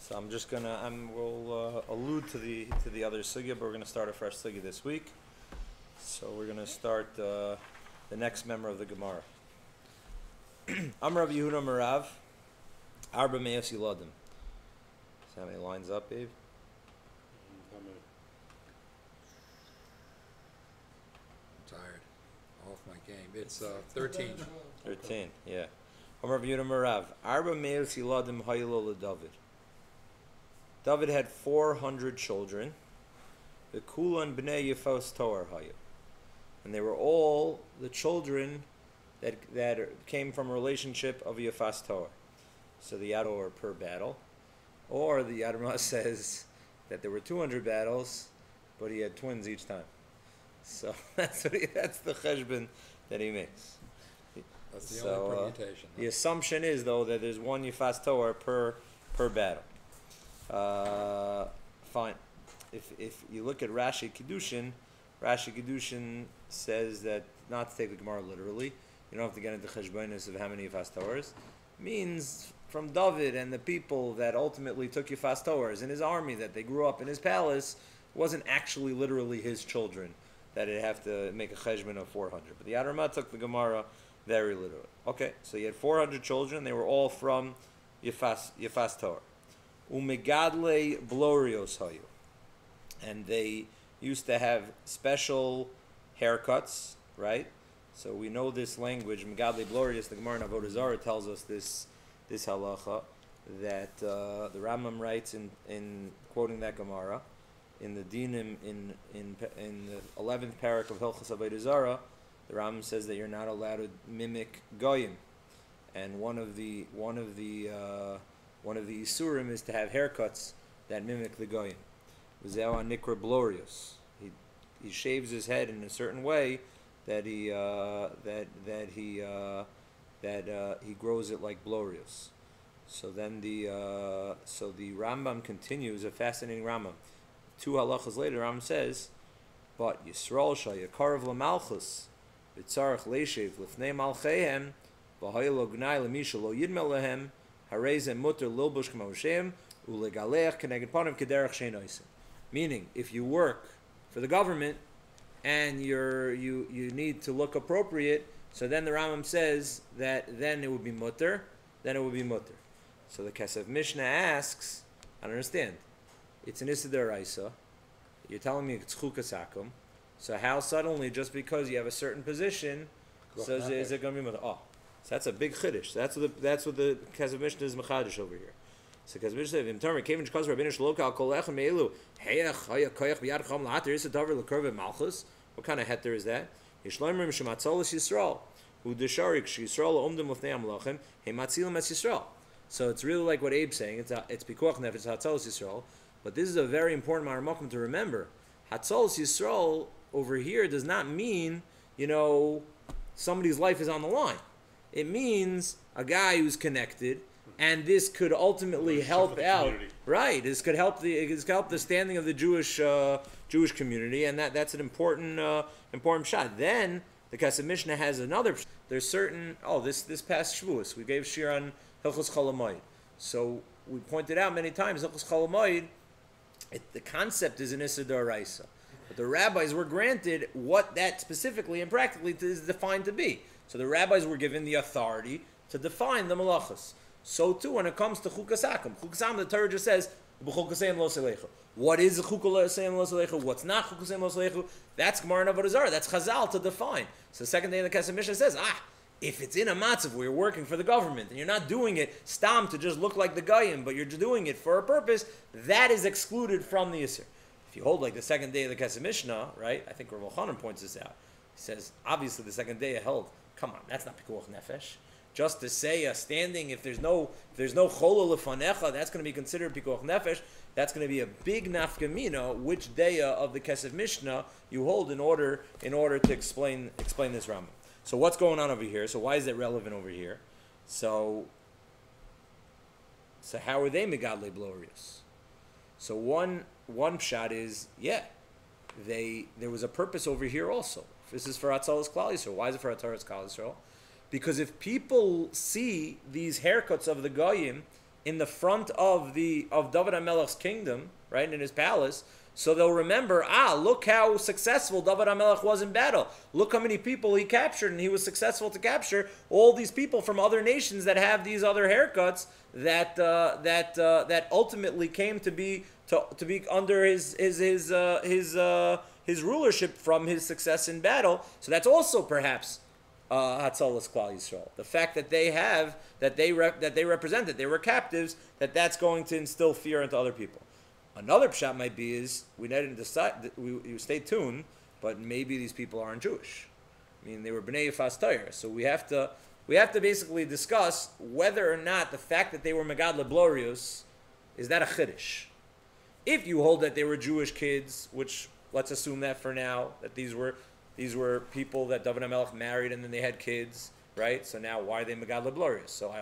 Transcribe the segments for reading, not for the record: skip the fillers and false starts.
So I'm just gonna we'll allude to the other sugya, but we're gonna start a fresh sugya this week. So we're gonna start the next member of the Gemara. I'm Rav Yehuda Merav, Arba Me'as Yiladim. See how many lines up, Abe? I'm tired. Off my game. It's 13. 13, yeah. I'm Rav Yehuda Merav, Arba Me'as Yiladim Haylo LeDavid. David had 400 children. The Kulan Bnei Yefat-Toar Hayu. And they were all the children that came from a relationship of Yefat-Toar. So the Yador per battle. Or the Yadma says that there were 200 battles, but he had twins each time. So that's the cheshbon that he makes. That's the only permutation. The assumption is, though, that there's one Yefat-Toar per battle. Fine. If you look at Rashi Kiddushin says that not to take the Gemara literally. You don't have to get into cheshbonis of how many Yefat-Toars. Means from David and the people that ultimately took Yefat-Toars in his army, that they grew up in his palace, wasn't actually literally his children that it'd have to make a cheshbon of 400. But the Adarma took the Gemara very literally. Okay, so he had 400 children. They were all from Yefat-Toar. Umegadle blorios hayu, and they used to have special haircuts, right? So we know this language. Megadle blorios. The Gemara in Avodah Zarah tells us this halacha that the Rambam writes in quoting that Gemara in the Dinim in the 11th parak of Hilchos Avodah Zarah. The Rambam says that you're not allowed to mimic goyim, and one of the Isurim is to have haircuts that mimic the Goyim. V'zeu nikra blorius. He shaves his head in a certain way that he grows it like blorius. So then the Rambam continues, a fascinating Rambam. 2 halachas later, Rambam says, but Yisrael shayakarav lamalchus v'tzarech leishev lifnei malcheihem v'haylo gnai lemisha lo yidmel lehem. Meaning, if you work for the government and you need to look appropriate, so then the Rambam says that then it would be mutter. So the Kesef Mishnah asks, I don't understand. It's an Issa D'Oraisa. You're telling me it's Chukas Akum. So how suddenly, just because you have a certain position, says is it going to be mutter? Oh. So that's a big chiddush. That's what the Kesef Mishnah is mechadish over here. So Kesef Mishnah says, "Im Tomer kevin shkaz Rabbeinu shloka al kol echem me'elu heyach haya koyach b'yad chom lahater is a davar l'korv malchus." What kind of heter is that? Yishloimrim shematzolos Yisrael hu desharik sheyisrael omdim lefnei amlachem hematzilim es Yisrael. So it's really like what Abe's saying. It's pikuach nefesh hatzolos Yisrael. But this is a very important ma'armakim to remember. Hatzolos Yisrael over here does not mean somebody's life is on the line. It means a guy who's connected, and this could ultimately help out. Community. Right? This could help the standing of the Jewish community, and that's an important shot. Then the Kesef Mishnah has another. There's certain. This past Shavuos we gave shir on Hilchos Cholamoid. So we pointed out many times Hilchos Cholamoid. The concept is an Issa D'Oraisa, but the rabbis were granted what that specifically and practically is defined to be. So the rabbis were given the authority to define the malachas. So too when it comes to chukas akum. Chukas akum, the Torah just says, "B'chukasayim lo selechu." What is chukasayim lo selechu? What's not chukasayim lo selechu? That's Gemara and Avodah Zarah. That's Chazal to define. So the second day in the Kesef Mishnah says, if it's in a matzav where you're working for the government and you're not doing it stam to just look like the Goyim, but you're doing it for a purpose, that is excluded from the Yisr. If you hold like the second day of the Kesef Mishnah, right? I think Rav Elchanan points this out. He says, obviously the second day held. Come on, that's not pikuach nefesh. Just to say standing, if there's no cholol lefanecha, that's going to be considered pikuach nefesh. That's going to be a big nafkamina. Which day of the Kesef Mishnah you hold in order to explain this Rambam. So what's going on over here? So why is that relevant over here? So how are they megadle blorious? So one shot is there was a purpose over here also. This is for Atzalas Klal Yisrael. Why is it for Atzalas Klal Yisrael? Because if people see these haircuts of the Goyim in the front of David HaMelech's kingdom, right, in his palace. So they'll remember, look how successful David HaMelech was in battle. Look how many people he captured, and he was successful to capture all these people from other nations that have these other haircuts that ultimately came to be under his rulership from his success in battle. So that's also perhaps Hatzalas Klal Yisrael. The fact that they represent that they were captives, that's going to instill fear into other people. Another pshat might be is we didn't decide. You stay tuned, but maybe these people aren't Jewish. I mean, they were Bnei Yefat-Toar, so we have to basically discuss whether or not the fact that they were Megadle Blorius is that a chiddush. If you hold that they were Jewish kids, which let's assume that for now, that these were people that David HaMelech married and then they had kids, right? So now why are they Megadle Blorius? So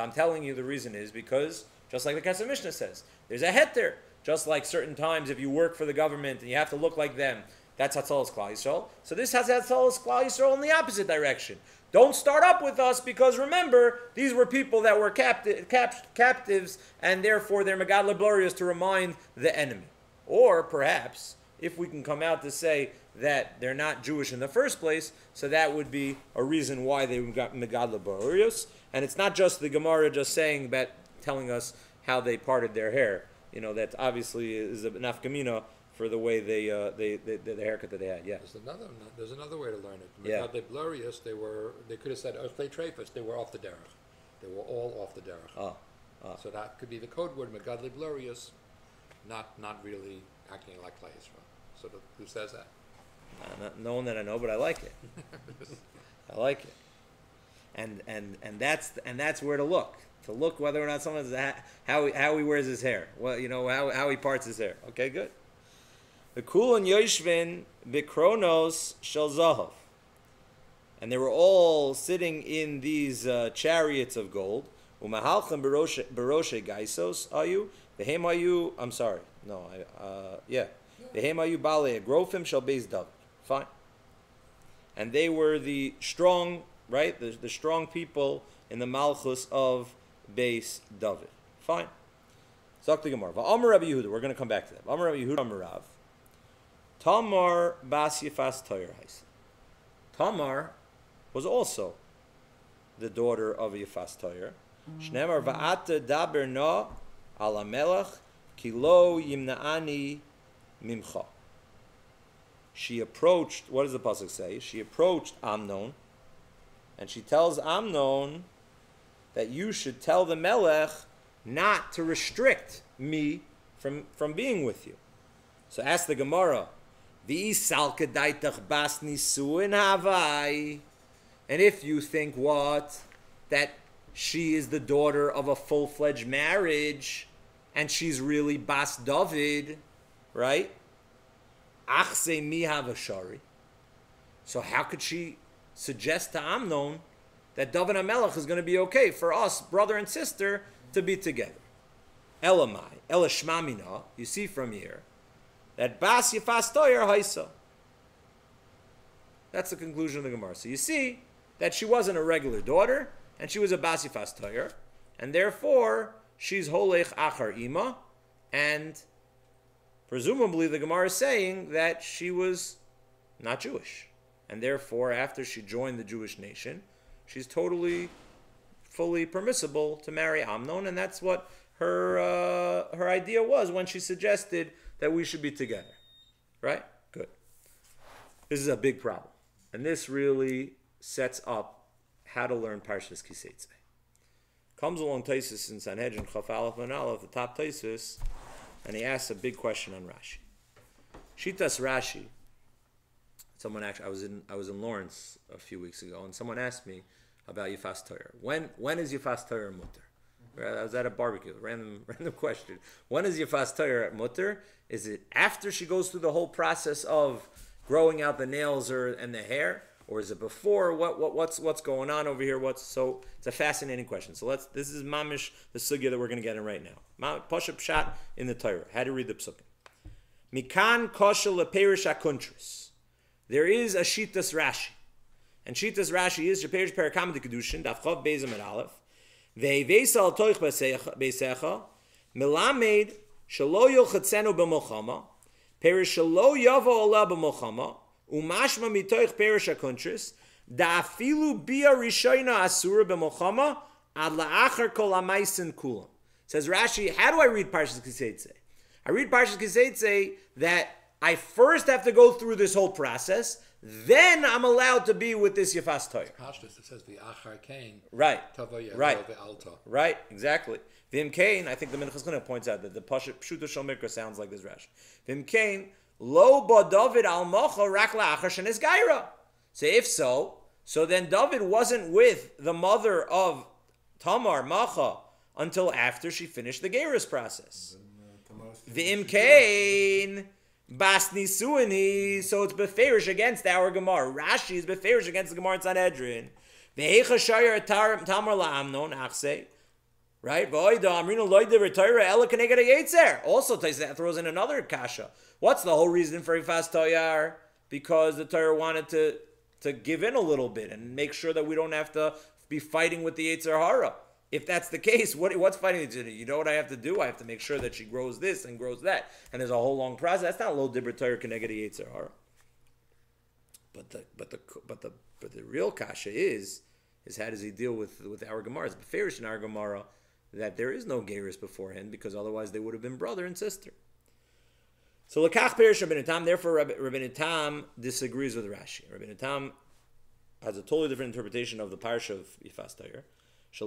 I'm telling you the reason is because just like the Kesef Mishnah says, there's a heter. Just like certain times, if you work for the government and you have to look like them, that's Hatzalas Klal Yisrael. So this has Hatzalas Klal Yisrael in the opposite direction. Don't start up with us because remember, these were people that were captives and therefore they're Megadle Blorius to remind the enemy. Or perhaps, if we can come out to say that they're not Jewish in the first place, so that would be a reason why they got Megadle Blorius. And it's not just the Gemara just saying that, telling us how they parted their hair. You know, that obviously is a nafkamina for the way the haircut that they had. Yeah. There's another way to learn it. Yeah. Megadle Blorius, they could have said Oshlei Trefus, they were off the derech. They were all off the derech. So that could be the code word Megadle Blorius, not really acting like Klal Yisrael. So who says that? No one that I know, but I like it. I like it. And that's where to look. To look whether or not someone's how he wears his hair. Well, you know how he parts his hair. Okay, good. The Kulan Yoshvin Bikronos Shel Zahav, and they were all sitting in these chariots of gold. Umahalchem Baroshe Gaisos Ayu Vehem Ayu. I'm sorry, no, Vehem Ayu Bale Agrofim Shel Beis David. Fine. And they were the strong, right? The strong people in the Malchus of Beis David. Fine. Zok the Gemara. Va'amar Rabbi Yehuda. We're going to come back to that. Va'amar Rabbi Yehuda Amar Rav. Tamar bas Yefat-Toar. Tamar was also the daughter of Yefat-Toar. Shneimar va'ata daber na ala melech ki lo yimna'ani mimcha. She approached, what does the pasuk say? She approached Amnon, and she tells Amnon that you should tell the Melech not to restrict me from being with you. So ask the Gemara, and if you think what? That she is the daughter of a full-fledged marriage, and she's really Bas David, right? Achse mi havashari. So how could she suggest to Amnon that David HaMelech is going to be okay for us, brother and sister, to be together? Elamai, Elashmamina, you see from here, that Bas Yefat-Toar Haisa. That's the conclusion of the Gemara. So you see that she wasn't a regular daughter, and she was a Bas Yefat-Toar, and therefore she's Holech Achar Ima, and presumably the Gemara is saying that she was not Jewish. And therefore, after she joined the Jewish nation, she's totally, fully permissible to marry Amnon, and that's what her idea was when she suggested that we should be together. Right? Good. This is a big problem. And this really sets up how to learn Parshas Kiseitze. Comes along Taisus in Sanhedrin, Chaf Aleph and Aleph, the top Taisus, and he asks a big question on Rashi. Shitas Rashi. Someone actually, I was in Lawrence a few weeks ago, and someone asked me about Yefat-Toar. When is Yefat-Toar mutter? I was at a barbecue. Random question. When is Yefat-Toar mutter? Is it after she goes through the whole process of growing out the nails and the hair, or is it before? What's going on over here? So it's a fascinating question. So this is mamish the sugya that we're going to get in right now. Pasha pshat in the Torah. How to read the psukim. Mikan kosher leperish akuntris. There is a Shitas Rashi. And Shitas Rashi is Sheperish Perakam de Kedushin, Daf Chav Beis Amud Aleph. Ve'vesal toich beisecha melamed shelo yilchatzenu b'milchama perish shelo yavo olah b'milchama umashma mitoich perish hakuntris da'afilu bia rishayna asura b'milchama ad la'achar kol ha'maisin kulam. Says Rashi, how do I read Parshas Kiseitze? I read Parshas Kiseitze that I first have to go through this whole process, then I'm allowed to be with this Yefat-Toar. It says the Achar Kain. Right. Right. Alta. Right. Exactly. Vim Kain. I think the Minchas Chana points out that the Pshuta Shel Mikra sounds like this Rashi. Vim Kain lo ba David al mocha rak la'achar shenes Geirut. So if so then David wasn't with the mother of Tamar Macha until after she finished the Geirus process. Vim Kain. Bas Nisuini, so it's beferish against our Gemara. Rashi is beferish against the Gemara in Sanhedrin. Ve'echa shayar tamar la'amnon achse. Right? V'oida amrinu loida retayra ela keneged ha'yetzer. Also, that throws in another kasha. What's the whole reason for Yefat-Toar? Because the Torah wanted to give in a little bit and make sure that we don't have to be fighting with the Yetzer Hara. If that's the case, what's fighting each other? You know what I have to do? I have to make sure that she grows this and grows that. And there's a whole long process. That's not lo dibur Torah keneged Yetzer Hara. But the real kasha is how does he deal with our Gemara? It's beferish in our Gemara that there is no Geirus beforehand because otherwise they would have been brother and sister. So lekach perish Rabbeinu Tam. Therefore, Rabbeinu Tam disagrees with Rashi. Rabbeinu Tam has a totally different interpretation of the parsha of Yefat-Toar. So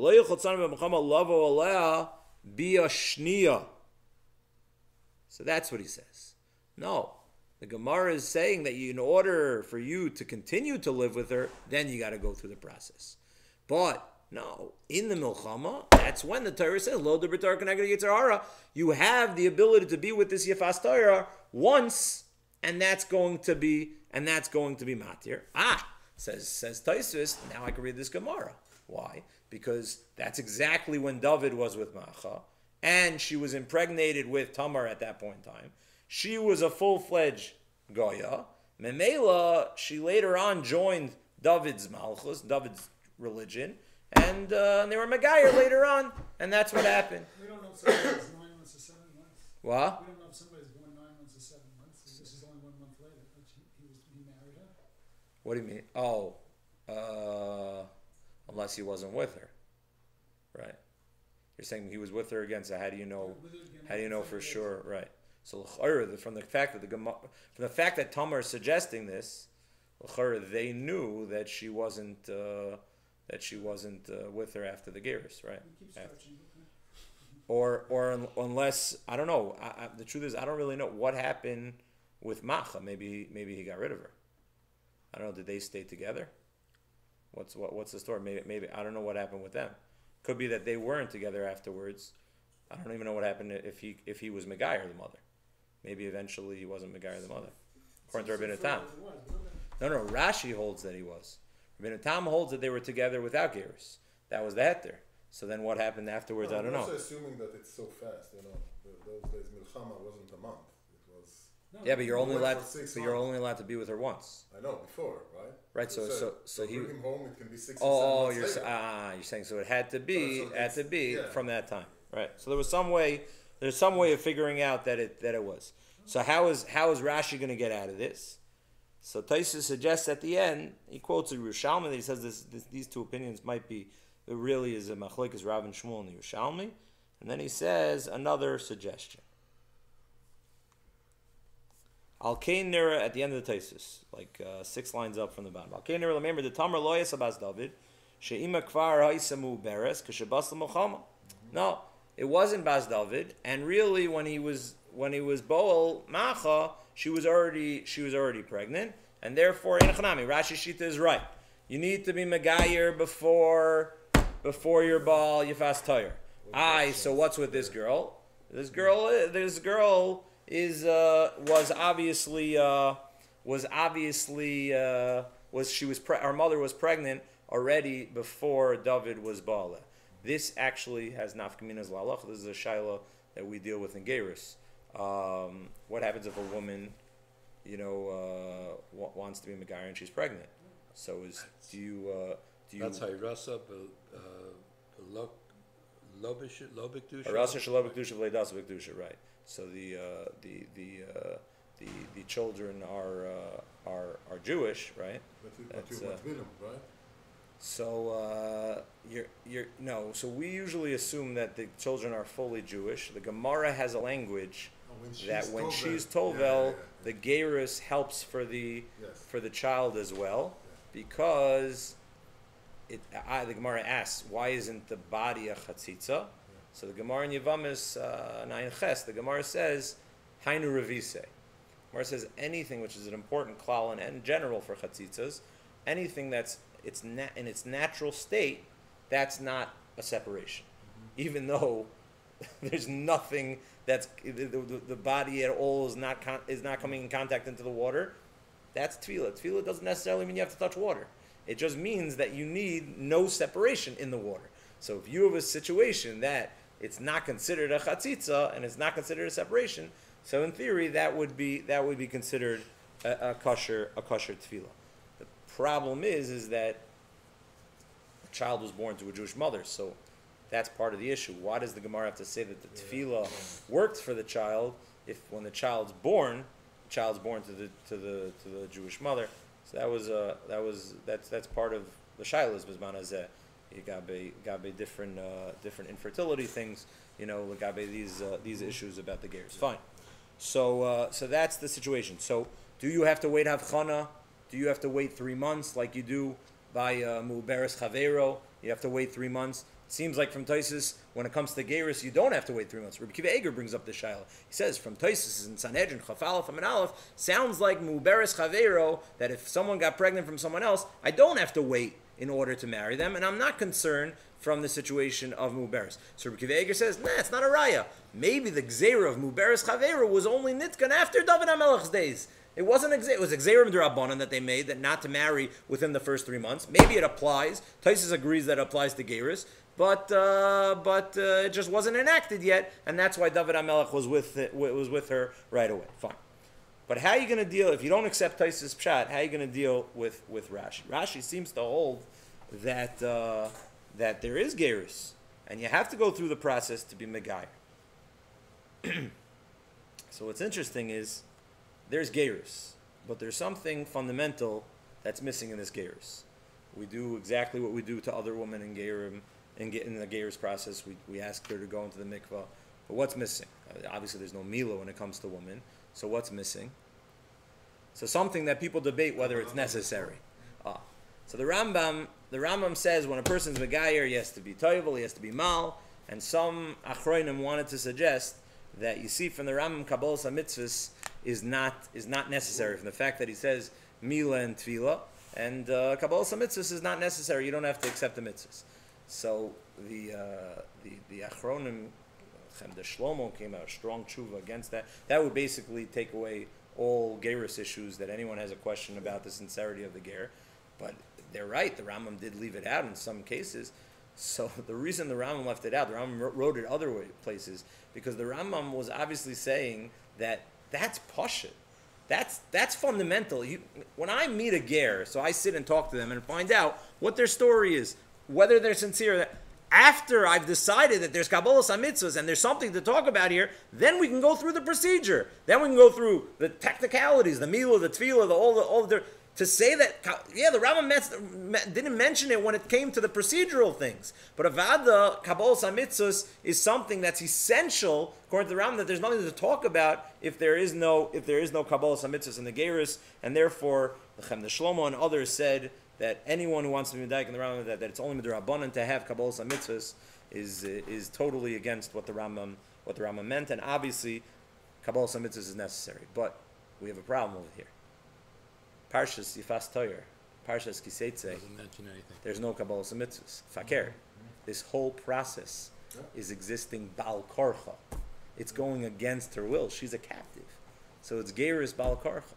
that's what he says. No, the Gemara is saying that in order for you to continue to live with her, then you got to go through the process. But no, in the milchama, that's when the Torah says, "Lo dibur Torah keneged Yetzer Hara." You have the ability to be with this Yefat-Toar once, and that's going to be matir. Says Tosfos. Now I can read this Gemara. Why? Because that's exactly when David was with Macha, and she was impregnated with Tamar at that point in time. She was a full-fledged Goya. Memela, she later on joined David's Malchus, David's religion, and they were Megayer later on, and that's what happened. We don't know if somebody's 9 months or 7 months. What? We don't know if somebody's born 9 months or 7 months. This is only 1 month later. He married her. What do you mean? Oh, unless he wasn't with her, right? You're saying he was with her again. So how do you know? How do you know for sure? Right. So from the fact that Tamar is suggesting this, they knew that she wasn't with her after the Geirus, right? Or unless I don't know. The truth is I don't really know what happened with Macha. Maybe he got rid of her. I don't know. Did they stay together? What's the story? Maybe I don't know what happened with them. Could be that they weren't together afterwards. I don't even know what happened if he was Megayer the mother. Maybe eventually he wasn't Megayer the mother. According to Rabbeinu Tam. No. Rashi holds that he was. Rabbeinu Tam holds that they were together without Geirus. That was the heter. So then what happened afterwards? I don't know. Also assuming that it's so fast. Those days Milchama wasn't a month. It was. Yeah, but you're only allowed to be with her once. I know before, right? Right. So he bring him home. It can be 6 Oh, or 7 months later. You're saying so it had to be yeah. from that time, right? So there was some way. There's some way of figuring out that it was. So how is Rashi going to get out of this? So Tosfos suggests at the end, he quotes a Yerushalmi that he says these two opinions might be. It really is a machlekes Rav and Shmuel in the Yerushalmi, and then he says another suggestion. Al Kain Nira at the end of the Tosfos, like 6 lines up from the bottom. Al Kain Nira, remember the Tamar Loyas Abbas David, She'ima Kvar Haisamu Beres Kashabas L'Mochama. No, it wasn't Bas David, and really when he was Boel Macha, she was already pregnant, and therefore Inachanami Rashi Shita is right. You need to be Megayer before your Baal Yefat-Toar. So what's with this girl? This girl our mother was pregnant already before David was Baala. This actually has nafkaminas lalach. This is a shaila that we deal with in Geirus. What happens if a woman, wants to be Megayer and she's pregnant? So do you? That's Hayrasa, Belok Lo b'kedusha. Arasa shelo b'kedusha v'leidas b'kedusha. Right. So the children are Jewish, right? But you matbilim, right? So So we usually assume that the children are fully Jewish. The Gemara has a language that when she's Tovel, the Geirus helps for the child as well, because the Gemara asks, why isn't the body a chatzitza? So the Gemara in Yevamis 9 Ches, the Gemara says, Hainu Revise. The Gemara says anything which is an important klal and general for chatzitzas, anything that's in its natural state, that's not a separation. Even though there's nothing that's the body at all is not coming in contact into the water, that's tefillah. Tefillah doesn't necessarily mean you have to touch water. It just means that you need no separation in the water. So if you have a situation that it's not considered a chatzitza and it's not considered a separation, so in theory that would be considered a kosher tefillah. The problem is that a child was born to a Jewish mother, so that's part of the issue. Why does the Gemara have to say that the tefillah worked for the child if when the child's born to the Jewish mother? So that's part of the shaylas bizman hazeh. You gabe different infertility things, gabe these issues about the gears. Fine. So that's the situation. So do you have to wait havchana? Do you have to wait 3 months like you do by muberes chavero? You have to wait 3 months. It seems like from Taisus, when it comes to Geirus, you don't have to wait 3 months. Rabbi Kiva Eger brings up the shayla. He says from Taisus in Sanhedrin Chaf Aleph Amin Aleph, sounds like muberes chavero, that if someone got pregnant from someone else, I don't have to wait in order to marry them, and I'm not concerned from the situation of muberes. So Rabbi Kiva Eger says, it's not a raya. Maybe the gzeira of muberes chavero was only nitkan after David HaMelech's days. It wasn't it was a gzeira d'Rabbanan that they made that not to marry within the first 3 months. Maybe it applies. Taisus agrees that it applies to Geirus, but it just wasn't enacted yet, and that's why David HaMelech was with her right away. Fine. But how are you going to deal, if you don't accept Taisus Pshat, how are you going to deal with Rashi? Rashi seems to hold that there is Geirus, and you have to go through the process to be Megayer. So what's interesting is, there's Geirus, but there's something fundamental that's missing in this Geirus. We do exactly what we do to other women in Geirim, in the Geirus process. We ask her to go into the mikvah, but what's missing? Obviously there's no Mila when it comes to women, so what's missing? So something that people debate whether it's necessary. So the Rambam says when a person's Megayer, he has to be Toivel, he has to be Mal, and some Achroinim wanted to suggest that you see from the Rambam Kabbalas HaMitzvahs is not necessary, from the fact that he says Mila and Tvila, and Kabbalas HaMitzvahs is not necessary. You don't have to accept the mitzvahs. So the Achronim, the Shlomo came out strong tshuva against that. That would basically take away all Geirus issues that anyone has a question about the sincerity of the Ger. But they're right, the Rambam did leave it out in some cases. So the reason the Rambam left it out, the Rambam wrote it other places, because the Rambam was obviously saying that's pashut. That's fundamental. When I meet a ger, so I sit and talk to them and find out what their story is, whether they're sincere. After I've decided that there's Kabbalas HaMitzvahs and there's something to talk about here, then we can go through the procedure. Then we can go through the technicalities, the Milah, the Tefillah, all the to say that, the Rambam didn't mention it when it came to the procedural things. But Avada, Kabbalas HaMitzvahs is something that's essential, according to the Rambam, that there's nothing to talk about if there is no Kabbalas HaMitzvahs in the Geirus, and therefore the Shlomo and others said that anyone who wants to be Medayik in the Rambam, that it's only Midrabanan to have Kabbalas HaMitzvahs is totally against what the Rambam meant, and obviously Kabbalas HaMitzvahs is necessary. But we have a problem over here. Parshas Yefat-Toar, Parshas Kiseitze, doesn't mention anything. There's no Kabbalas HaMitzvahs. Faker. This whole process is existing Bal Korcha. It's going against her will. She's a captive. So it's Geirus Bal Korcha.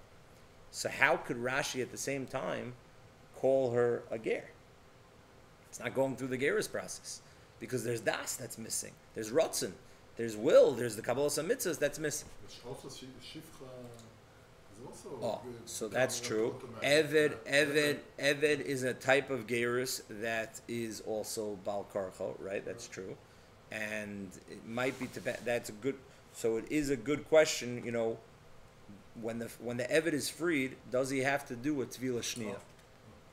So how could Rashi at the same time call her a Ger? It's not going through the Geirus process. Because there's Das that's missing. There's Rotzen. There's will. There's the Kabbalas HaMitzvahs that's missing. So that's true. Eved is a type of Geirus that is also Bal Karcha, right? That's true. and it might be that's a good. So it is a good question. When the Eved is freed, does he have to do a Tvila Shniya?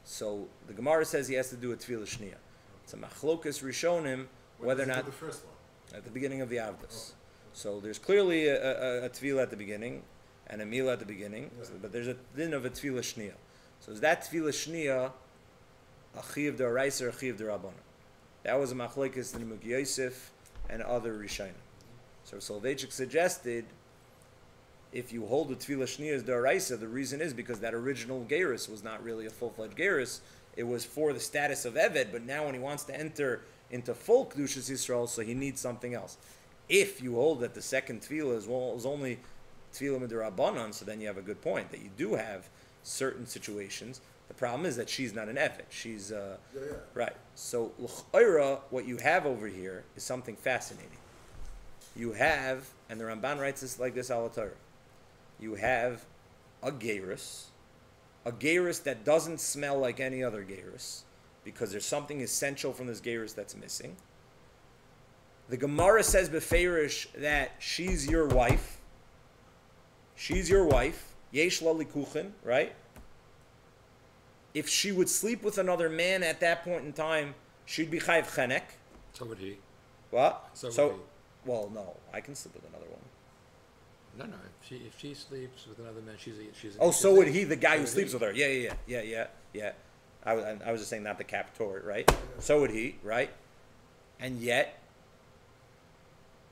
So the Gemara says he has to do a Tvila Shniya. It's a Machlokas Rishonim whether or not the first one. at the beginning of the Avdus. So there's clearly a Tvila at the beginning and a Mila at the beginning, but there's a din of a Tvila Shniya. So is that Tvila Shniya a Chiv d'Oraisa or a Chiv d'Rabbanan? That was a Machlokas in Mug Yosef and other Rishonim. So Soloveitchik suggested if you hold the Tvila Shniya as d'Oraisa, the reason is because that original Geirus was not really a full-fledged Geirus. It was for the status of Eved, but now when he wants to enter into full Kedushas Yisrael, so he needs something else. If you hold that the second Tvila is only Tvila Midrabanan, so then you have a good point, that you do have certain situations. The problem is that she's not an Eved. She's, right. So, L'ch'oira, what you have over here is something fascinating. You have, and the Ramban writes this like this, Al Torah. You have a Geirus that doesn't smell like any other Geirus, because there's something essential from this Geirus that's missing. The Gemara says beferish that she's your wife. She's your wife. Yesh la likuchen, right? If she would sleep with another man at that point in time, she'd be chayv chenek. So would he. What? So would he. Well, no, I can sleep with another woman. No. If she sleeps with another man, she's. So would he, the guy who sleeps with her? Yeah. I was just saying not the Yefat-Toar, right? So would he, right? And yet,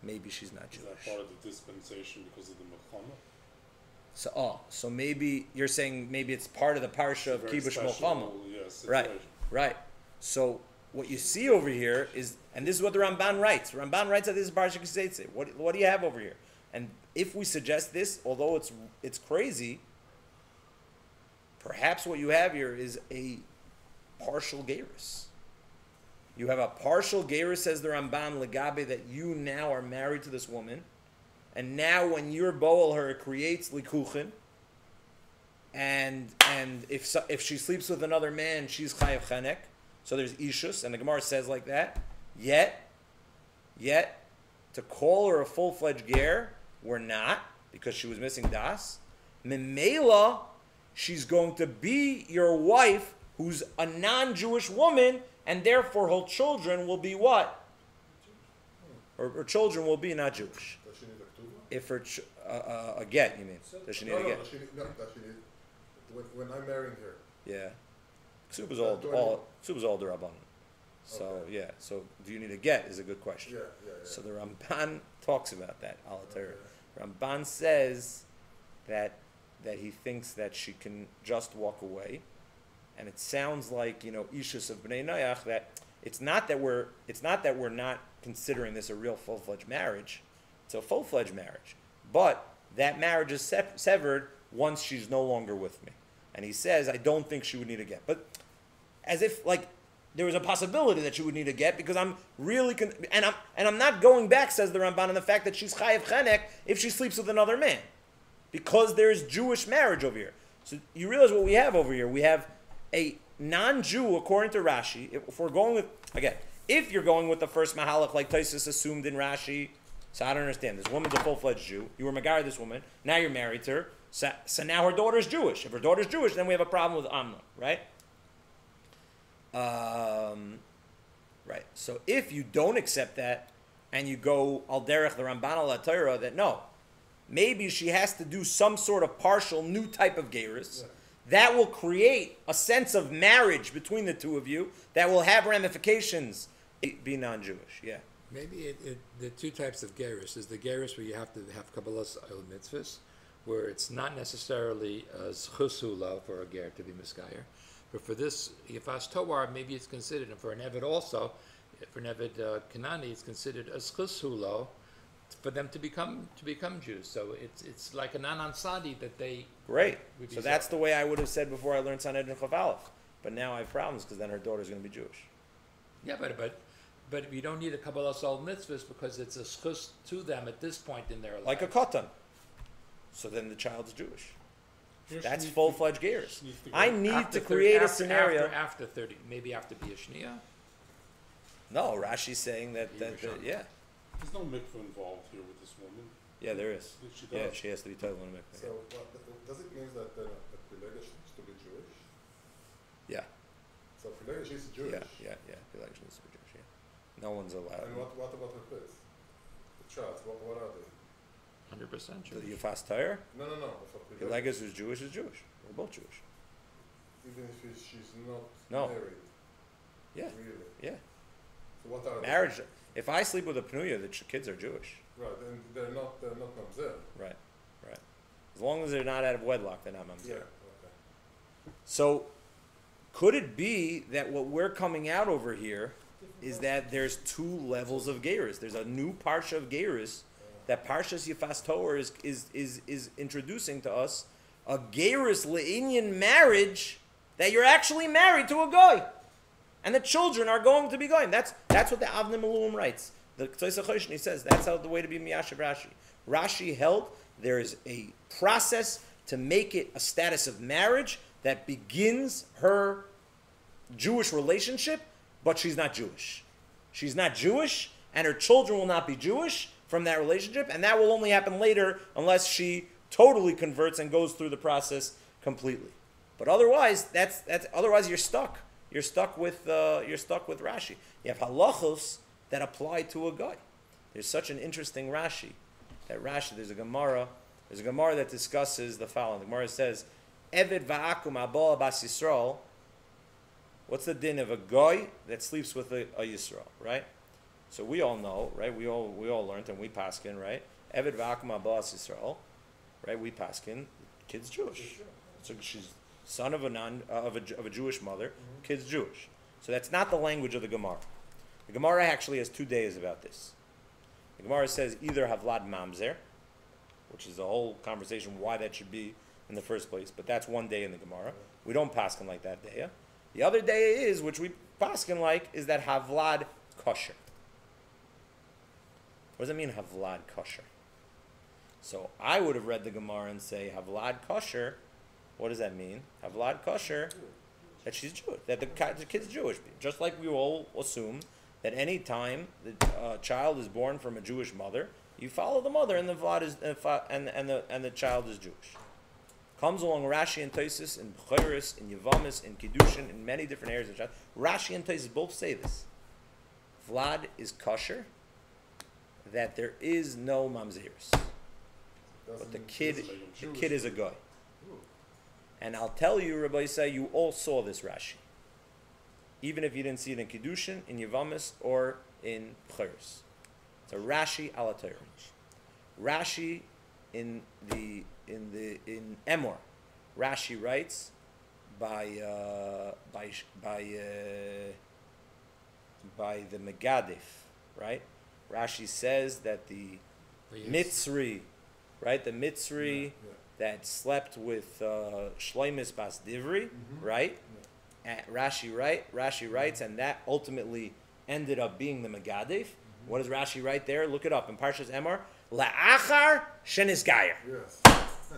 maybe she's not Jewish. Is that part of the dispensation because of the Melchama? So maybe you're saying maybe it's part of the parsha of Kibush Melchama. Right. So what you see over here is, and this is what the Ramban writes. Ramban writes that this is parsha Kiseitze. What do you have over here? And if we suggest this, although it's crazy, perhaps what you have here is a partial Geirus. You have a partial Geirus, says the Ramban Legabe, that you now are married to this woman, and now when you're boel her, it creates likuchen, and if she sleeps with another man, she's chayav chenek. So there's ishus, and the Gemara says like that. Yet, to call her a full-fledged ger, we're not, because she was missing das. Memela, she's going to be your wife, who's a non-Jewish woman, and therefore her children will be what? Her children will be not Jewish. Does she need a ketubah? If her a get, you mean? Does she need a get? Does she need, when I'm marrying her. Yeah. Ksuba's all the Rabban. So Okay. yeah. So do you need a get? Is a good question. Yeah. So the Ramban talks about that. Ramban says that he thinks that she can just walk away, and it sounds like Ishus of Bnei Noach, that it's not that we're not considering this a real full-fledged marriage. It's a full-fledged marriage, but that marriage is severed once she's no longer with me. And he says, I don't think she would need a get, but as if like there was a possibility that she would need a get, because I'm really and I'm not going back, says the Ramban, on the fact that she's chayav chenek if she sleeps with another man, because there's Jewish marriage over here. So you realize what we have over here? We have a non-Jew, according to Rashi. If we're going with, again, if you're going with the first mahalach like Taisus assumed in Rashi, so I don't understand. This woman's a full-fledged Jew. You were Megar this woman. Now you're married to her. So now her daughter's Jewish. If her daughter's Jewish, then we have a problem with Amnon, right? Right. So if you don't accept that, and you go al derech the Ramban al Torah, that no, maybe she has to do some sort of partial new type of gerus. That will create a sense of marriage between the two of you that will have ramifications. Be non-Jewish, yeah. Maybe the two types of gerus is the gerus where you have to have kabbalas el mitzvahs, where it's not necessarily a zchusula for a ger to be miskayer, but for this Yefat-Toar, maybe it's considered, and for an Eved also, for an Eved Kanani, it's considered a zchusulo for them to become Jews. So it's like a non-ansadi that they. Great. So that's the way I would have said before I learned Sanhedrin Chav Aleph. But now I have problems because then her daughter's going to be Jewish. Yeah, but you don't need a Kabbalah Sol mitzvahs because it's a schus to them at this point in their life. Like a katan. So then the child's Jewish. That's full-fledged gerus. I need to create a scenario. After 30, maybe after B'Yashniya. No, Rashi's saying that yeah. There's no mikveh involved here with this woman. Yeah, there is. She does. Yeah, she has to be total in a mikveh. So does it mean that the Pilegesh needs to be Jewish? Yeah. So Pilegesh is Jewish. Yeah. Pilegesh needs to be Jewish. Yeah. No one's allowed. And what about her kids? The child, what are they? 100% The Jewish. Yefat-Toar? No. Pilegesh who's Jewish is Jewish. We're both Jewish. Even if she's not No. married. Yeah. Really. Yeah. So what are Marriage. If I sleep with a Pnuya, the kids are Jewish. they? Right, and they're not mamzer. Right. As long as they're not out of wedlock, they're not mamzer. Yeah. Okay. So, could it be that what we're coming out over here is that there's two levels of Geirus? There's a new parsha of Geirus that Parshas Yefat-Toar is introducing to us, a Geirus le'inyan marriage that you're actually married to a guy, and the children are going to be going. That's what the Avnei Miluim writes. The Ktosei Choshni says that's how the way to be Miyashav Rashi. Rashi held there is a process to make it a status of marriage that begins her Jewish relationship, but she's not Jewish. She's not Jewish, and her children will not be Jewish from that relationship, and that will only happen later unless she totally converts and goes through the process completely. But otherwise, otherwise you're stuck. You're stuck with Rashi. You have halachos that apply to a guy. There's such an interesting Rashi. There's a Gemara that discusses the following. The Gemara says, Eved va'akum abal bas Yisrael. What's the din of a guy that sleeps with a Yisrael, right? So we all know, right? We all learned and we paskin, right? Eved va'akum abal bas Yisrael, right? We paskin, kid's Jewish. So she's son of a Jewish mother, kid's Jewish. So that's not the language of the Gemara. The Gemara actually has 2 days about this. The Gemara says either Havlad Mamzer, which is a whole conversation why that should be in the first place, but that's 1 day in the Gemara. We don't paskin like that day. The other day is, which we paskin like, is that Havlad kosher. What does it mean, Havlad kosher? So I would have read the Gemara and say Havlad kosher. What does that mean? Havlad kosher, that she's Jewish, that the kid's Jewish. Just like we all assume that any time the child is born from a Jewish mother, you follow the mother, and the vlad is and the child is Jewish. Comes along Rashi and Tosfos in Geirut, in Yevamis, in Kiddushin, in many different areas of child. Rashi and Tosfos both say this. Vlad is kosher, that there is no mamzeros, but the kid is a guy. And I'll tell you, Rabbi Yisai, you all saw this Rashi. Even if you didn't see it in Kiddushin, in Yevamis, or in Geirut. It's a Rashi ala Torah. Rashi in Emor, Rashi writes by the Megadif, right? Rashi says that the Mitzri, right? The Mitzri that slept with Shleimus Bas Divri, right? Rashi writes, and that ultimately ended up being the Megadif. What does Rashi write there? Look it up in Parshas Emor. La'achar shenis gayer. Yes.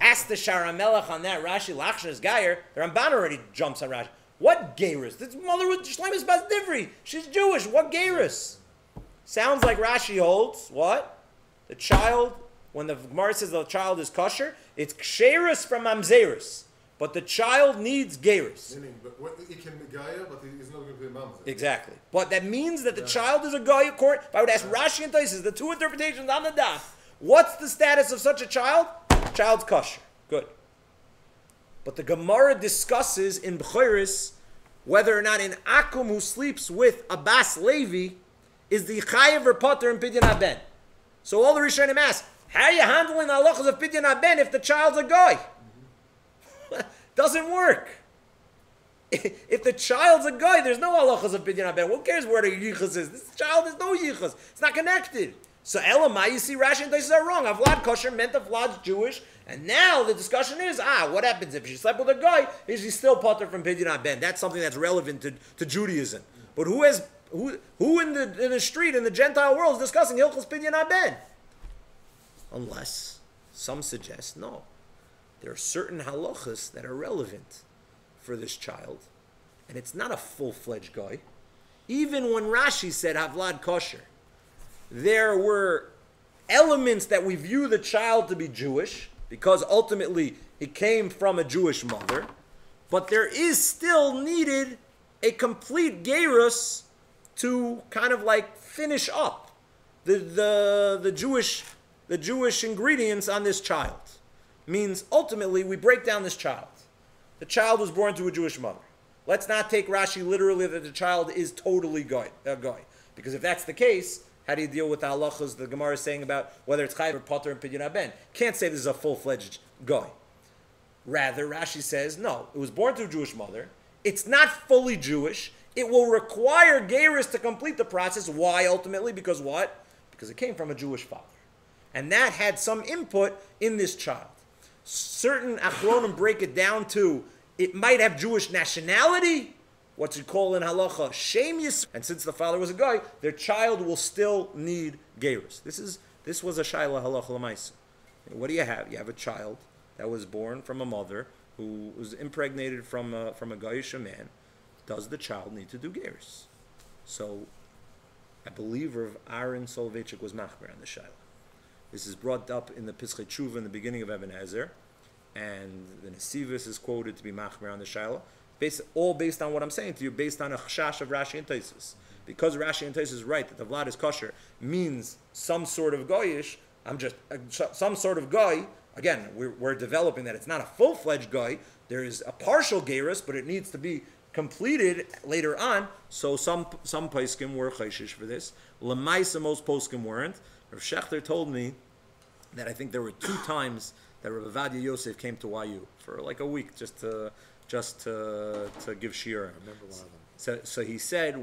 Ask the Sharamelech on that Rashi. La'achar shenis gayer. The Ramban already jumps on Rashi. What Geirus? This mother with Shleimus Bas Divri. She's Jewish. What Geirus? Sounds like Rashi holds what? The child, when the Gemara says the child is kosher, it's ksherus from mamzerus. But the child needs Geirus. Meaning, but he can be Gaia, but he's not going to be mamzer. Exactly. But that means that the child is a guy. If I would ask Rashi and Tosfos, the two interpretations on the daf, what's the status of such a child? Child's kosher. Good. But the Gemara discusses in B'choris whether or not an Akum who sleeps with a Bas Levi is the Chayev or Potter in Pidyon HaBen. So all the Rishonim ask, how are you handling the halachas of Pidyon HaBen if the child's a guy? Doesn't work. If the child's a guy, there's no halachas of Pidyon HaBen. Who cares where the yichus is? This child is no yichus. It's not connected. So Elamai, you see Rashi and Tosfos are wrong. Avlad kosher meant that Vlad's Jewish. And now the discussion is, what happens if she slept with a guy? Is she still potter from Pidyon HaBen? That's something that's relevant to Judaism. But who in the street, in the Gentile world, is discussing Hilchos Pidyon HaBen? Unless some suggest, no. There are certain halachas that are relevant for this child. And it's not a full-fledged guy. even when Rashi said Havlad kosher, there were elements that we view the child to be Jewish, because ultimately he came from a Jewish mother, but there is still needed a complete gerus to kind of like finish up the Jewish ingredients on this child. Means ultimately we break down this child. The child was born to a Jewish mother. Let's not take Rashi literally that the child is totally a guy. Because if that's the case, how do you deal with the halachas the Gemara is saying about whether it's chayv or potter and pidyon haben? Can't say this is a full-fledged guy. Rather, Rashi says, no, it was born to a Jewish mother. It's not fully Jewish. It will require gerus to complete the process. Why ultimately? Because what? Because it came from a Jewish father. And that had some input in this child. Certain achronim break it down to, it might have Jewish nationality, what you call in halacha shemius, and since the father was a guy, their child will still need gerus. This was a shaila halacha l'maisa. What do you have? You have a child that was born from a mother who was impregnated from a Goyish man. Does the child need to do gerus? So, I believe Rav Aaron Soloveitchik was machmer on the shaila. This is brought up in the Pischei Tshuva in the beginning of Even Ezer, and the Nesivis is quoted to be machmer on the shaila. All based on what I'm saying to you, based on a chashash of Rashi and Tosfos. Because Rashi and Tosfos is right that the Vlad is kosher means some sort of goyish. Some sort of guy. Again, we're developing that it's not a full-fledged guy. There is a partial gerus, but it needs to be completed later on. So some poskim were chayshish for this. Lemaisa, most poskim weren't. Rav Shechter told me that I think there were 2 times that Rav Avadia Yosef came to YU for like a week just to give shiur. I remember one of them. So he said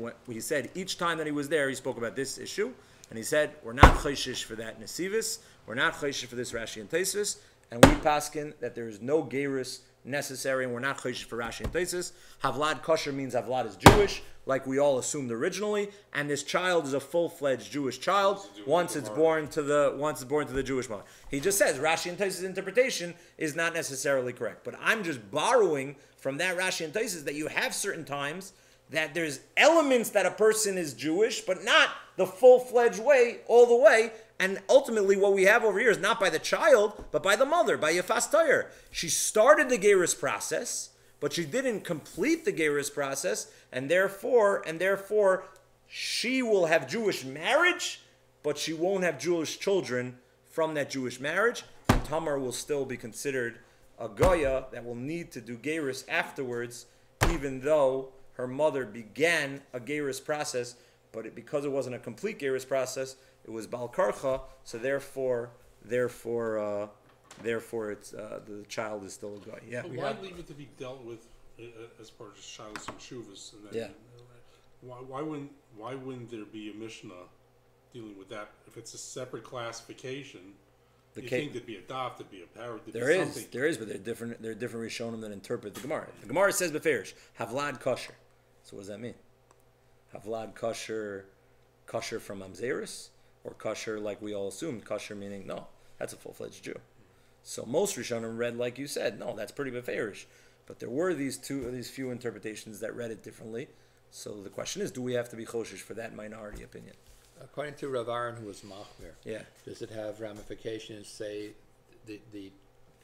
each time that he was there, he spoke about this issue, and he said we're not chayshish for that nesivis, we're not chayshish for this Rashi and Tosfos, and we paskin that there is no gerus necessary, and we're not chayshish for Rashi and Tosfos. Havlad kosher means Havlad is Jewish, like we all assumed originally, and this child is a full-fledged Jewish child once it's born to the Jewish mother. He just says Rashi and Tosfos' interpretation is not necessarily correct, but I'm just borrowing from that Rashi and Tosfos that you have certain times that there's elements that a person is Jewish, but not the full-fledged way, all the way. And ultimately what we have over here is not by the child, but by the mother, by Yefat-Toar. She started the gerus process, but she didn't complete the gerus process, and therefore she will have Jewish marriage, but she won't have Jewish children from that Jewish marriage. And Tamar will still be considered a goya that will need to do gerus afterwards, even though her mother began a gerus process, but because it wasn't a complete gerus process, it was bal karcha. So therefore, it's the child is still a goy. Yeah. But why leave it to be dealt with as part of shilas and shuvas? And then, why wouldn't there be a mishnah dealing with that? If it's a separate classification, you think there'd be a daf, there'd be a parrot, there is, but they're different Rishonim that interpret the Gemara. The Gemara says beferish Havlad kosher. So what does that mean? Havlad kosher from Mamzeris, or kosher like we all assumed? Kosher meaning no, that's a full-fledged Jew. So most Rishonim read like you said, no, that's pretty beferish. But there were these few interpretations that read it differently. So the question is, do we have to be choshish for that minority opinion? According to Rav Aaron, who was machmir, yeah, does it have ramifications? Say, the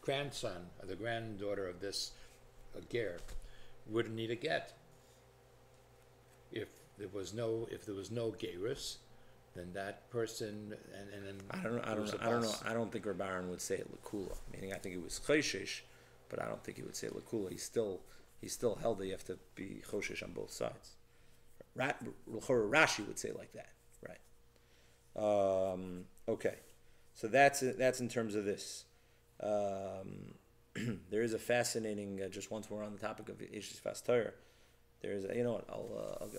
grandson or the granddaughter of this ger wouldn't need a get if there was no gerus, then that person and then I don't think Rav Aaron would say it lakula. Meaning, I think it was choshish, but I don't think he would say lakula. He still held that you have to be choshish on both sides. Rashi would say like that. Okay, so that's in terms of this. There is a fascinating. Just once we're on the topic of Yefat-Toar, there's I'll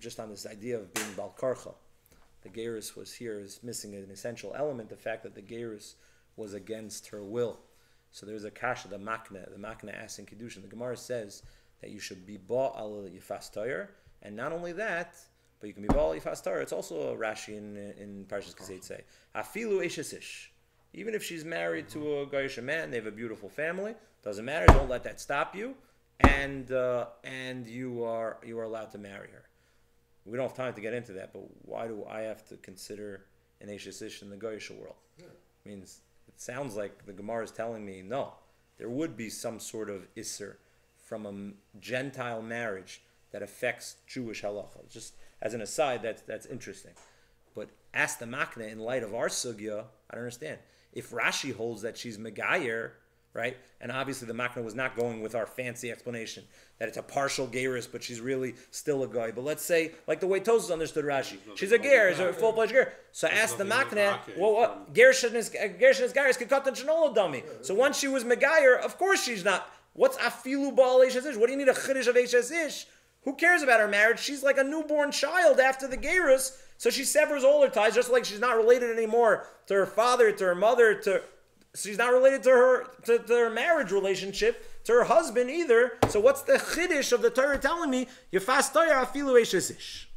just on this idea of being bal karcha. The gerus was here is missing an essential element. The fact that the gerus was against her will. So there's a kasha, the makna asks in Kiddushin. The Gemara says that you should be ba al Yefat-Toar, and not only that, but you can be Baal Yefat-Toar. It's also a Rashi in Parshas Kisei. Afilu Eishesish. Even if she's married to a Goyish man, they have a beautiful family. Doesn't matter. Don't let that stop you. And you are allowed to marry her. we don't have time to get into that, but why do I have to consider an Eishes Ish in the Goyish world? Yeah. Means it sounds like the Gemara is telling me, no, there would be some sort of Isser from a Gentile marriage that affects Jewish halacha. Just as an aside, that's interesting. But ask the Makna in light of our sugya, I don't understand. If Rashi holds that she's Megayer, right? And obviously the Makna was not going with our fancy explanation that it's a partial Geirus, but she's really still a guy. But let's say, like the way Tosos understood Rashi, she's a Ger, she's a full-fledged Ger. So ask the Makna, well, what? Gershon is Geirus Kekatan Shanolo dummy. So once she was Megayer, of course she's not. What's Afilu Baal Eishes Ish? What do you need a Chiddush of Eishes Ish? Who cares about her marriage? She's like a newborn child after the Geirus, so she severs all her ties, just like she's not related anymore to her father, to her mother, she's not related to her marriage relationship, to her husband either. So what's the chiddush of the Torah telling me? Yefat-Toar afilu eishes ish.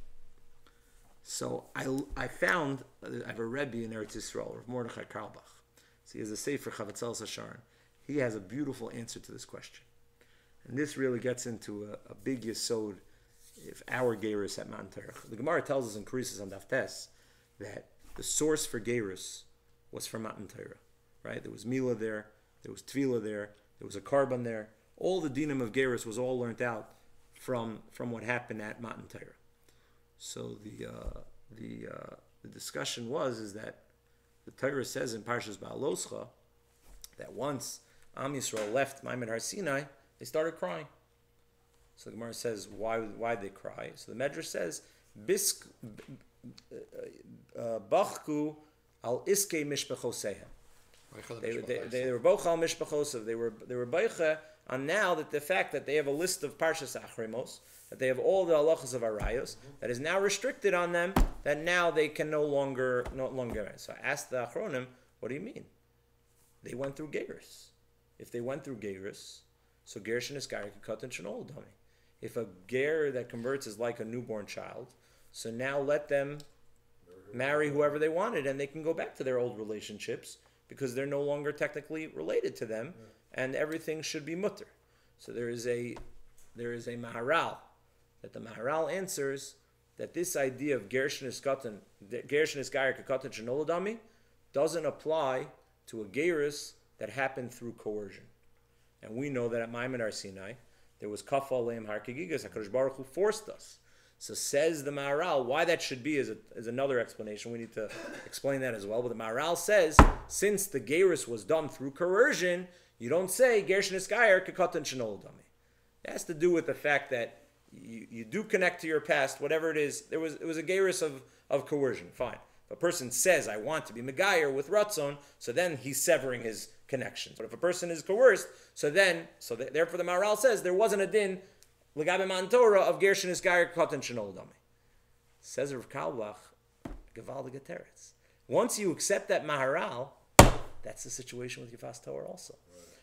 So I found, I have a Rebbe in Eretz Yisrael, Rav Mordechai Karlbach. So he has a sefer Chavatzel Sasharon. He has a beautiful answer to this question. And this really gets into a big yesod if our Geirus at Matan Torah. The Gemara tells us in Krisis on Daftes that the source for Geirus was from Matan Torah. Right? There was Mila there was Tvila there was a Karban there. All the dinim of Geirus was all learnt out from what happened at Matan Torah. So the discussion is that the Torah says in Parshas Ba'aloscha that once Am Yisrael left Maimon Har Sinai, they started crying. So the Gemara says, why did they cry? So the Medrash says, Bachku al iske mishpachosehem. They were boch al mishpachosev. They were beiche on now that the fact that they have a list of Parshas Achrimos, that they have all the halachas of Arayos, that is now restricted on them, that now they can no longer. So I asked the Achronim, what do you mean? They went through Geirus. If they went through Geirus, so Gershon is Gair Katan Shanol Dami. If a ger that converts is like a newborn child, so now let them marry whoever they wanted, and they can go back to their old relationships because they're no longer technically related to them, and everything should be mutter. So there is a Maharal that the Maharal answers that this idea of Gershon is Gair Katan Shanol Dami doesn't apply to a gerus that happened through coercion. And we know that at Maimon Har Sinai, there was Kafa Aleim Har Kegigas, HaKadosh Baruch Hu forced us. So says the Maharal, why that should be is another explanation. We need to explain that as well. But the Maharal says, since the gerus was done through coercion, you don't say Gershon Iskayer Kekatan Shanol Dami. It has to do with the fact that you do connect to your past, whatever it is. It was a gerus of coercion, fine. If a person says, I want to be Megayer with Ratzon, so then he's severing his connections. But if a person is coerced, therefore the Maharal says there wasn't a din L'gabe Matan Torah of Gershon is Gair Katan Shanol Dami. Says Rav Kalbach, Gevaldige Teretz. Once you accept that Maharal, that's the situation with Yefat-Toar also.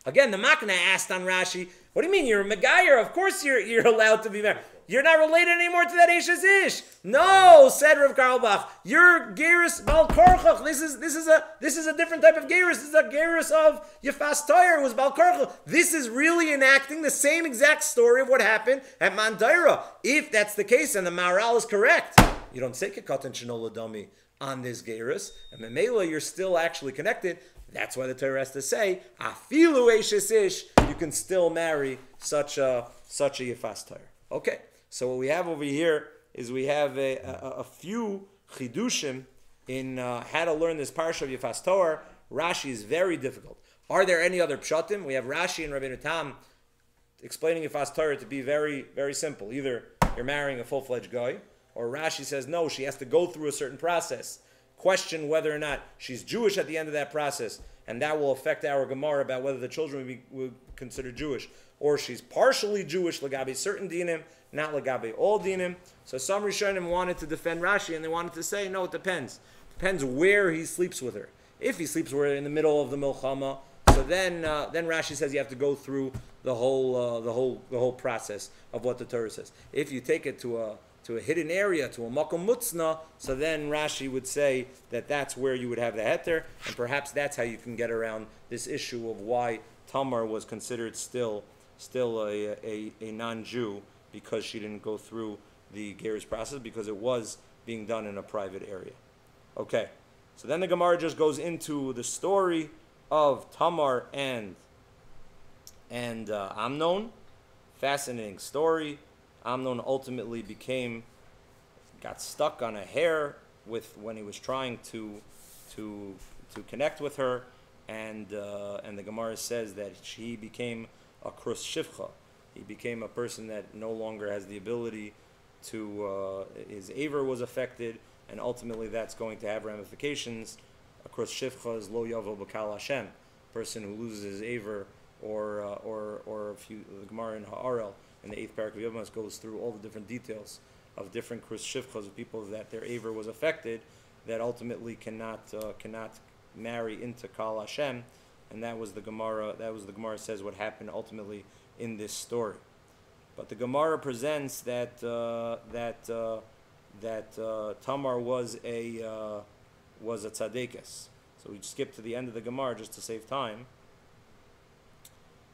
Again, the Makna asked on Rashi, what do you mean, you're a Megayer? Of course you're allowed to be married. You're not related anymore to that Eishes Ish. No, said Rav Karlbach. You're Geirus Bal Korchach. This is a different type of Geirus. This is a Geirus of Yefat-Toar, was Bal Korchach. This is really enacting the same exact story of what happened at Matan Torah. If that's the case, and the Maharal is correct, you don't say Kekatan Shanol Dami on this Geirus, and Memela, you're still actually connected. That's why the Torah has to say, Afilu Eishes Ish, you can still marry such a Yefat-Toar. Okay, so what we have over here is we have a few chidushim in how to learn this parsha of Yefat-Toar. Rashi is very difficult. Are there any other pshatim? We have Rashi and Rabbeinu Tam explaining Yefat-Toar to be very, very simple. Either you're marrying a full-fledged guy, or Rashi says no, she has to go through a certain process. Question whether or not she's Jewish at the end of that process, and that will affect our Gemara about whether the children will be considered Jewish, or she's partially Jewish, Lagabe certain dinim, not Lagabe all dinim. So some Rishonim wanted to defend Rashi, and they wanted to say, no, it depends. Depends where he sleeps with her. If he sleeps with her in the middle of the Milchama, so then Rashi says you have to go through the whole process of what the Torah says. If you take it to a hidden area, to a makom mutzna, so then Rashi would say that that's where you would have the heter, and perhaps that's how you can get around this issue of why Tamar was considered still a non-Jew, because she didn't go through the Geirus process because it was being done in a private area. Okay, so then the Gemara just goes into the story of Tamar and Amnon. Fascinating story. Amnon ultimately got stuck on a hair when he was trying to connect with her, and the Gemara says that he became a krus shivcha. He became a person that no longer has the ability to, his aver was affected, and ultimately that's going to have ramifications. A krus shivcha is lo yavo b'kal Hashem, person who loses his aver, or if you, the Gemara in Ha'arel, in the 8th parak of Yevamos, goes through all the different details of different krus shivchas of people that their aver was affected, that ultimately cannot marry into Kal Hashem, and that was the Gemara says what happened ultimately in this story. But the Gemara presents that Tamar was a tzaddikus. So we skip to the end of the Gemara just to save time.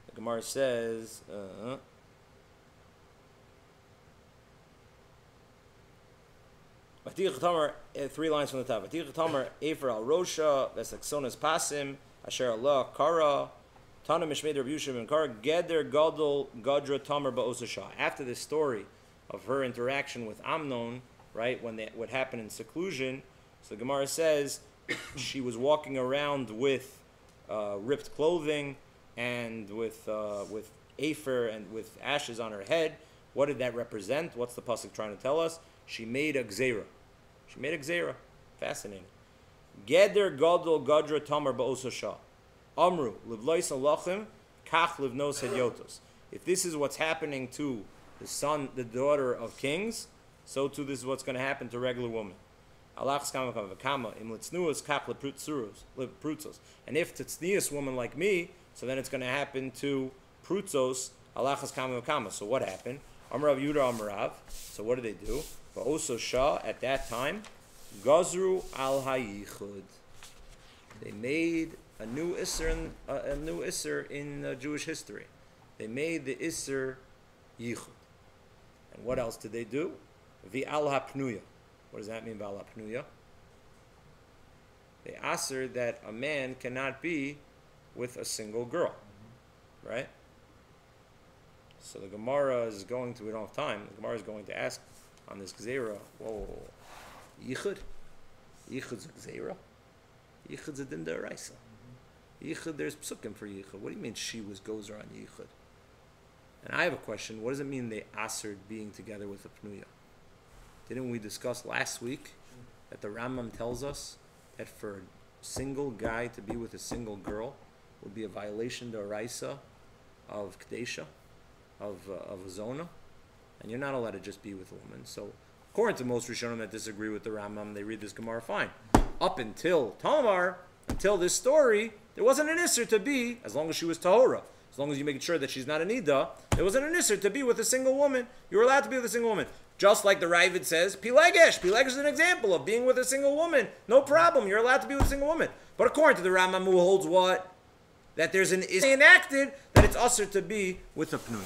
The Gemara says. Tamar, 3 lines from the top. Tamar, Efer al Rosha, Vesaksonas Pasim, Asher Allah Kara, Tana Mishmei Rabbi Yusha ben Kara, Geder Gadol Gadra Tamar Ba'osasha. After this story of her interaction with Amnon, right, what happened in seclusion, so the Gemara says she was walking around with ripped clothing and with Efer and with ashes on her head. What did that represent? What's the pasuk trying to tell us? She made a gzeira. Fascinating. Geder gadol gadra tamar ba'osasha. Amru livlois alachim kach livnos hedyotos. If this is what's happening to the daughter of kings, so too this is what's going to happen to regular women. Alachs kama kama im litznuos kach leprutzos. And if it's tznius woman like me, so then it's going to happen to prutzos alachas kama kama. So what happened? Amrav Yudah Amrav. So what did they do? But also Shah at that time, Gazru al Hayichud. They made a new Isser in Jewish history. They made the Isser Yichud. And what else did they do? The al Hapnuya. What does that mean by al Hapnuya? They answer that a man cannot be with a single girl, right? So the Gemara is going to, we don't have time, the Gemara is going to ask on this Gzeira, whoa, Yichud? Yichud's a Gzeira? Yichud's a Din D'Oraisa. Yichud, there's psukim for Yichud. What do you mean she gozer on Yichud? And I have a question, what does it mean they asered being together with a Pnuya? Didn't we discuss last week that the Rambam tells us that for a single guy to be with a single girl would be a violation D'Oraisa of Kadesha? Of a zona, and you're not allowed to just be with a woman. So, according to most Rishonim that disagree with the Rambam, they read this Gemara fine. Up until Tamar, until this story, there wasn't an Isser to be, as long as she was Tahora, as long as you make sure that she's not an Nida, there wasn't an Isser to be with a single woman. You were allowed to be with a single woman. Just like the Ravid says, Pilegesh. Pilegesh is an example of being with a single woman. No problem, you're allowed to be with a single woman. But according to the Rambam, who holds what? That there's an Isser enacted that it's Usher to be with a Pnui.